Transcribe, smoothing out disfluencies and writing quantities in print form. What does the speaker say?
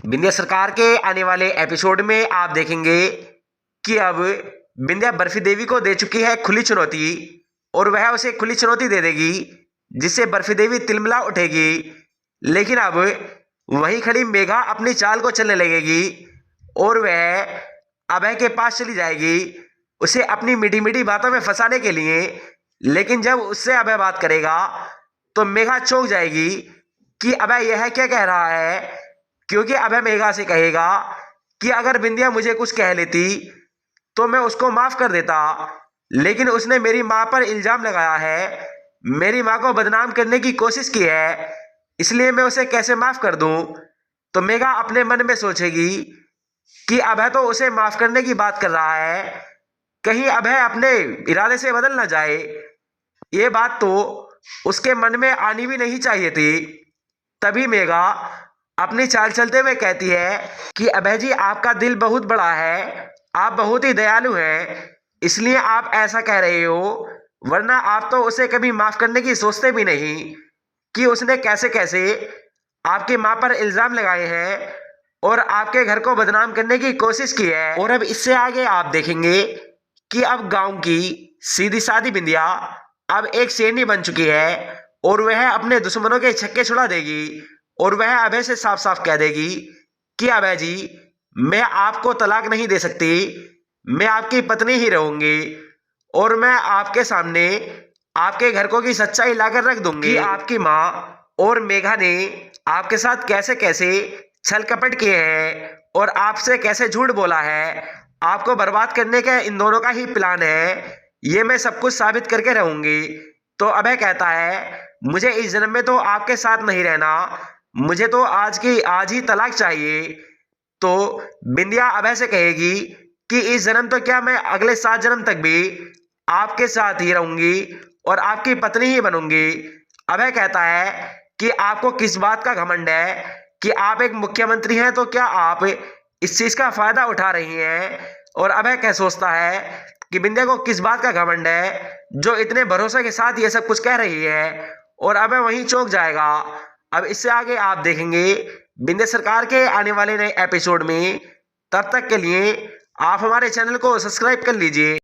विंध्या सरकार के आने वाले एपिसोड में आप देखेंगे कि अब विंध्या बर्फी देवी को दे चुकी है खुली चुनौती और वह उसे खुली चुनौती दे देगी जिससे बर्फी देवी तिलमिला उठेगी। लेकिन अब वहीं खड़ी मेघा अपनी चाल को चलने लगेगी और वह अभय के पास चली जाएगी उसे अपनी मीठी मीठी बातों में फंसाने के लिए। लेकिन जब उससे अभय बात करेगा तो मेघा चौंक जाएगी कि अभय यह क्या कह रहा है, क्योंकि अभय मेघा से कहेगा कि अगर विंध्या मुझे कुछ कह लेती तो मैं उसको माफ कर देता, लेकिन उसने मेरी माँ पर इल्जाम लगाया है, मेरी माँ को बदनाम करने की कोशिश की है, इसलिए मैं उसे कैसे माफ कर दूं। तो मेघा अपने मन में सोचेगी कि अभय तो उसे माफ करने की बात कर रहा है, कहीं अभय अपने इरादे से बदल ना जाए। ये बात तो उसके मन में आनी भी नहीं चाहिए थी। तभी मेघा अपनी चाल चलते हुए कहती है कि अभय जी, आपका दिल बहुत बड़ा है, आप बहुत ही दयालु हैं, इसलिए आप ऐसा कह रहे हो, वरना आप तो उसे कभी माफ करने की सोचते भी नहीं कि उसने कैसे कैसे आपकी माँ पर इल्जाम लगाए हैं और आपके घर को बदनाम करने की कोशिश की है। और अब इससे आगे आप देखेंगे कि अब गांव की सीधी सादी बिंदिया अब एक शेरनी बन चुकी है और वह अपने दुश्मनों के छक्के छुड़ा देगी और वह अभय से साफ साफ कह देगी कि अभय जी, मैं आपको तलाक नहीं दे सकती, मैं आपकी पत्नी ही रहूंगी और मैं आपके सामने आपके घर को की सच्चाई लाकर रख दूंगी कि आपकी माँ और मेघा ने आपके साथ कैसे कैसे छल कपट किए हैं और आपसे कैसे झूठ बोला है, आपको बर्बाद करने का इन दोनों का ही प्लान है, ये मैं सब कुछ साबित करके रहूंगी। तो अभय कहता है, मुझे इस जन्म में तो आपके साथ नहीं रहना, मुझे तो आज की आज ही तलाक चाहिए। तो बिंदिया अभय से कहेगी कि इस जन्म तो क्या, मैं अगले 7 जन्म तक भी आपके साथ ही रहूंगी और आपकी पत्नी ही बनूंगी। अभय कहता है कि आपको किस बात का घमंड है कि आप एक मुख्यमंत्री हैं, तो क्या आप इस चीज का फायदा उठा रही हैं। और अभय क्या सोचता है कि बिंदिया को किस बात का घमंड है जो इतने भरोसे के साथ ये सब कुछ कह रही है, और अभय वहीं चौंक जाएगा। अब इससे आगे आप देखेंगे विंध्या सरकार के आने वाले नए एपिसोड में। तब तक के लिए आप हमारे चैनल को सब्सक्राइब कर लीजिए।